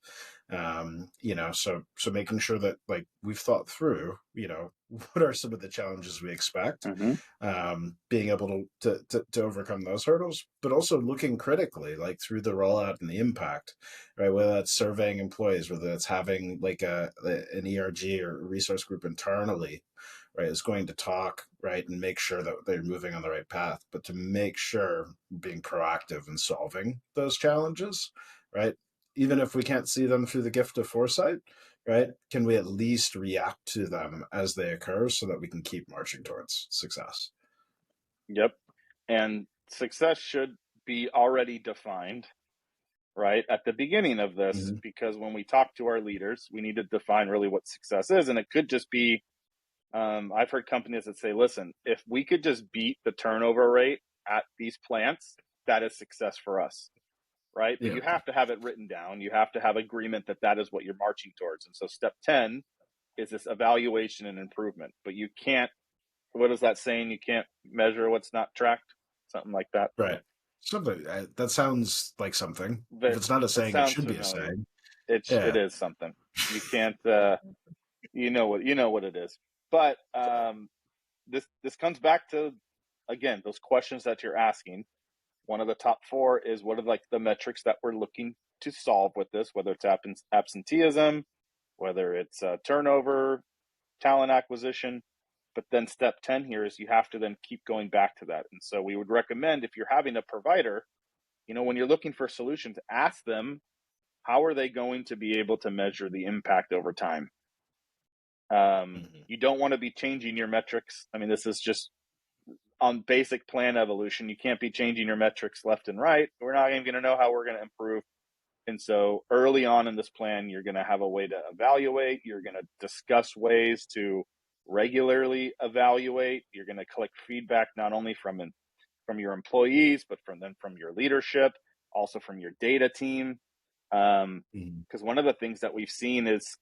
So making sure that like we've thought through, what are some of the challenges we expect, Mm-hmm. being able to overcome those hurdles, but also looking critically, like through the rollout and the impact, right? Whether that's surveying employees, whether that's having like an ERG or a resource group internally, right, is going to talk, right, and make sure that they're moving on the right path, but to make sure being proactive in solving those challenges, right? Even if we can't see them through the gift of foresight, right? Can we at least react to them as they occur so that we can keep marching towards success? Yep. And success should be already defined, right, at the beginning of this, Mm-hmm. because when we talk to our leaders, we need to define really what success is. And it could just be, I've heard companies that say, listen, if we could just beat the turnover rate at these plants, that is success for us, right? But Yeah, you have to have it written down. You have to have agreement that that is what you're marching towards. And so step 10 is this evaluation and improvement. But you can't, what is that saying? You can't measure what's not tracked, something like that. right. Something that sounds like something. If That it's not a it saying, it sounds should be a familiar. saying. It Yeah. is something. You can't you know what it is. But this comes back to, again, those questions that you're asking. One of the top 4 is, what are like the metrics that we're looking to solve with this, whether it's absenteeism, whether it's turnover, talent acquisition. But then step 10 here is you have to then keep going back to that. And so we would recommend, if you're having a provider, when you're looking for solutions, ask them, how are they going to be able to measure the impact over time? You don't want to be changing your metrics. I mean, this is just on basic plan evolution. You can't be changing your metrics left and right. We're not even going to know how we're going to improve. And so early on in this plan, you're going to have a way to evaluate. You're going to discuss ways to regularly evaluate. You're going to collect feedback not only from your employees, but from your leadership, also from your data team. Because one of the things that we've seen is,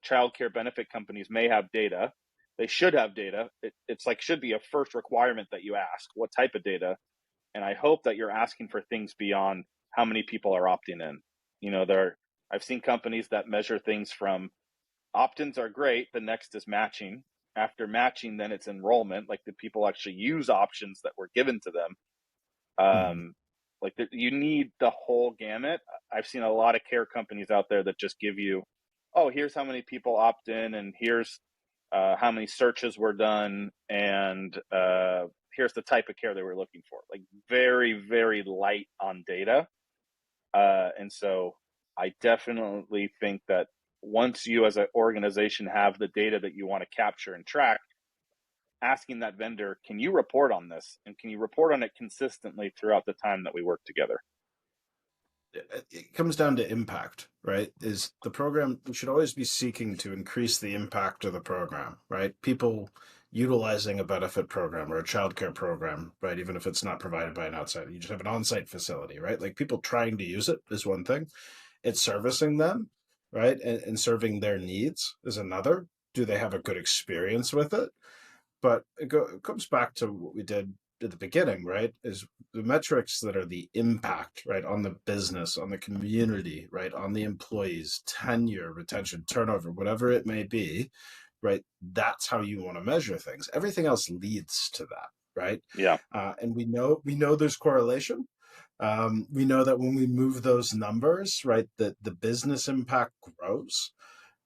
child care benefit companies may have data. They should have data. It's like should be a first requirement that you ask what type of data. And I hope that you're asking for things beyond how many people are opting in. I've seen companies that measure things from opt-ins are great. The next is matching. After matching, then it's enrollment. Like, the people actually use options that were given to them. You need the whole gamut. I've seen a lot of care companies out there that just give you, oh, here's how many people opt in, and here's how many searches were done, and here's the type of care they were looking for. Like, very, very light on data. And so I definitely think that once you as an organization have the data that you want to capture and track, asking that vendor, can you report on this? And can you report on it consistently throughout the time that we work together? It comes down to impact, right? Is the program, we should always be seeking to increase the impact of the program, right? People utilizing a benefit program or a childcare program, right? Even if it's not provided by an outside, you just have an on-site facility, right? Like, people trying to use it is one thing. It's servicing them, right? And serving their needs is another. Do they have a good experience with it? But it comes back to what we did at the beginning, right? Is the metrics that are the impact, right, on the business, on the community, right, on the employees, tenure, retention, turnover, whatever it may be, right? That's how you want to measure things. Everything else leads to that, right? Yeah. And we know there's correlation. We know that when we move those numbers, right, that the business impact grows.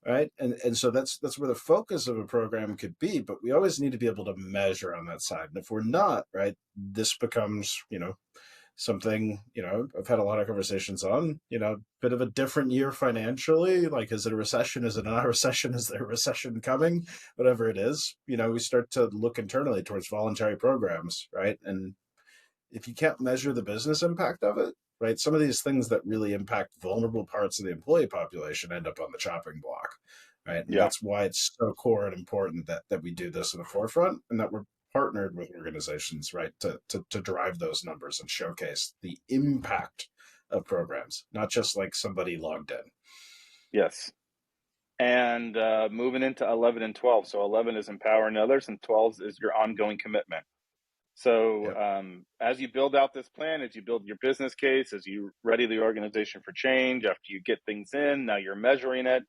Right. And so that's where the focus of a program could be, but we always need to be able to measure on that side. And if we're not, right, this becomes, something, I've had a lot of conversations on, bit of a different year financially. Like, is it a recession? Is it not a recession? Is there a recession coming? Whatever it is, we start to look internally towards voluntary programs, right? And if you can't measure the business impact of it, right, some of these things that really impact vulnerable parts of the employee population end up on the chopping block, right? And that's why it's so core and important that we do this in the forefront, and that we're partnered with organizations, right, to drive those numbers and showcase the impact of programs, not just like somebody logged in. Yes. And moving into 11 and 12. So 11 is empowering others, and 12 is your ongoing commitment. So as you build out this plan, as you build your business case, as you ready the organization for change, after you get things in, now you're measuring it,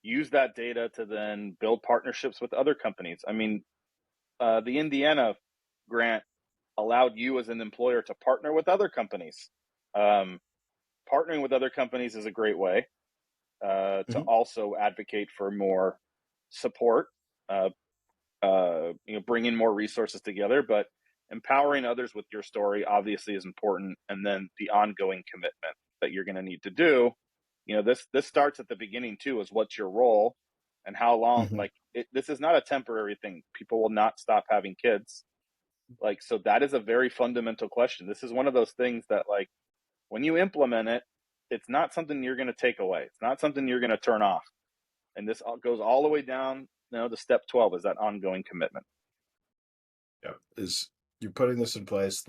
use that data to then build partnerships with other companies. I mean, the Indiana grant allowed you as an employer to partner with other companies. Partnering with other companies is a great way to also advocate for more support, bring in more resources together, but empowering others with your story obviously is important. And then the ongoing commitment that you're going to need to do, this starts at the beginning too, is what's your role and how long, this is not a temporary thing. People will not stop having kids. So that is a very fundamental question. This is one of those things that, like, when you implement it, it's not something you're going to take away. It's not something you're going to turn off. And this goes all the way down, to step 12 is that ongoing commitment. Yeah. You're putting this in place.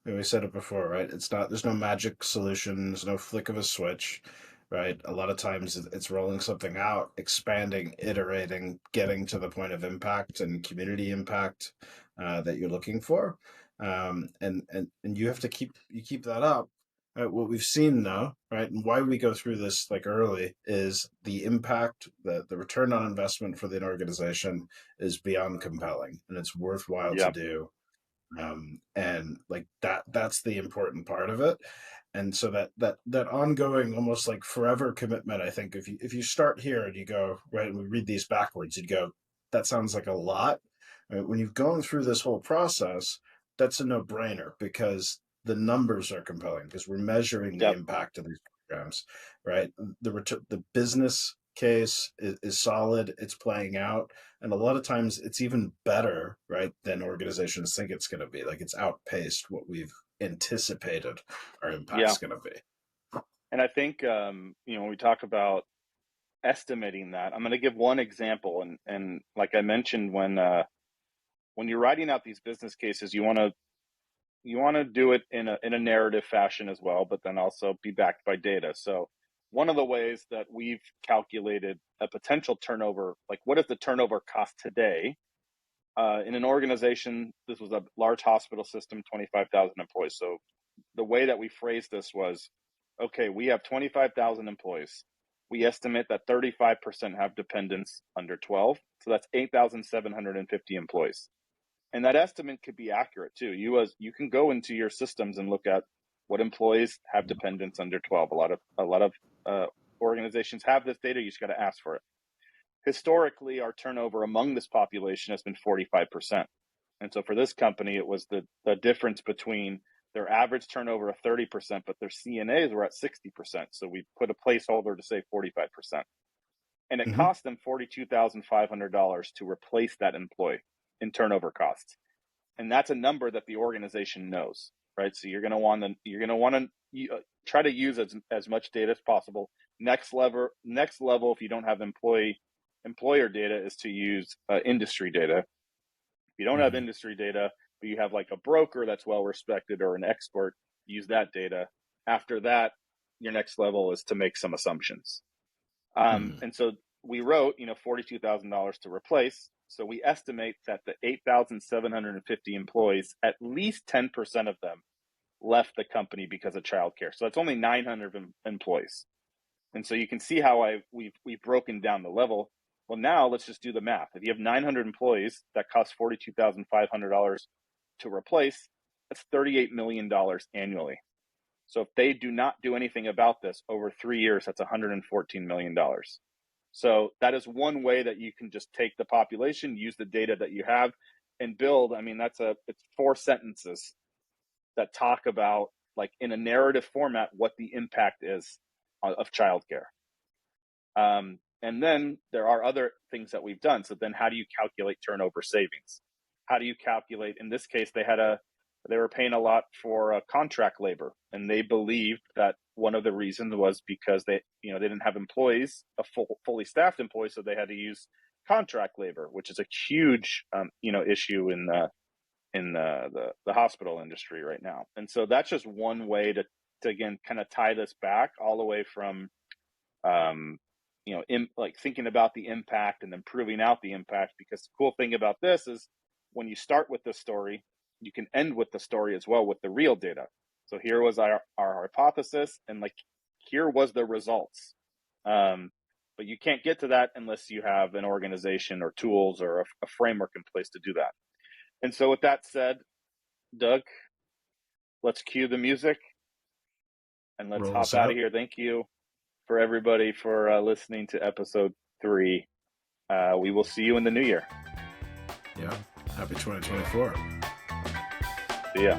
We said it before, right? There's no magic solution. There's no flick of a switch, right? A lot of times it's rolling something out, expanding, iterating, getting to the point of impact and community impact that you're looking for. And you have to keep that up. Right? What we've seen though, right, and why we go through this like early, is the impact, the return on investment for the organization is beyond compelling, and it's worthwhile to do. And like that's the important part of it. And so that ongoing, almost like forever commitment, I think if you start here and you go, right, and we read these backwards, you'd go, that sounds like a lot. Right? When you've gone through this whole process, that's a no-brainer because the numbers are compelling because we're measuring the impact of these programs, right? The business case is solid, it's playing out, and a lot of times it's even better, right, than organizations think it's going to be. Like it's outpaced what we've anticipated our impact's going to be. And I think when we talk about estimating that, I'm going to give one example, and like I mentioned, when you're writing out these business cases, you want to do it in a narrative fashion as well, but then also be backed by data. So one of the ways that we've calculated a potential turnover, like what is the turnover cost today in an organization? This was a large hospital system, 25,000 employees. So the way that we phrased this was, okay, we have 25,000 employees. We estimate that 35% have dependents under 12. So that's 8,750 employees. And that estimate could be accurate too. You can go into your systems and look at what employees have dependents under 12. A lot of organizations have this data. You just got to ask for it. Historically, our turnover among this population has been 45%. And so for this company, it was the difference between their average turnover of 30%, but their CNAs were at 60%. So we put a placeholder to say 45%. And it cost them $42,500 to replace that employee in turnover costs. And that's a number that the organization knows, right? So you're going to want to try to use as much data as possible. Next level, if you don't have employer data, is to use industry data. If you don't have industry data, but you have like a broker that's well respected or an expert, use that data. After that, your next level is to make some assumptions. And so we wrote, $42,000 to replace. So we estimate that the 8,750 employees, at least 10% of them left the company because of childcare. So that's only 900 employees. And so you can see how we've broken down the level. Well, now let's just do the math. If you have 900 employees, that costs $42,500 to replace. That's $38 million annually. So if they do not do anything about this over 3 years, that's $114 million. So that is one way that you can just take the population, use the data that you have, and build. I mean, it's 4 sentences that talk about, like in a narrative format, what the impact is of childcare. And then there are other things that we've done. So then how do you calculate turnover savings? How do you calculate, in this case, they were paying a lot for contract labor, and they believed that one of the reasons was because they didn't have employees, fully staffed employees, so they had to use contract labor, which is a huge issue in the hospital industry right now. And so that's just one way to again kind of tie this back all the way from like thinking about the impact and then proving out the impact. Because the cool thing about this is when you start with the story, you can end with the story as well with the real data. So here was our hypothesis, and like here was the results. But you can't get to that unless you have an organization or tools or a framework in place to do that. And so with that said, Doug, let's cue the music and let's hop out of here. Thank you for everybody for listening to episode 3. We will see you in the new year. Yeah. Happy 2024. See ya.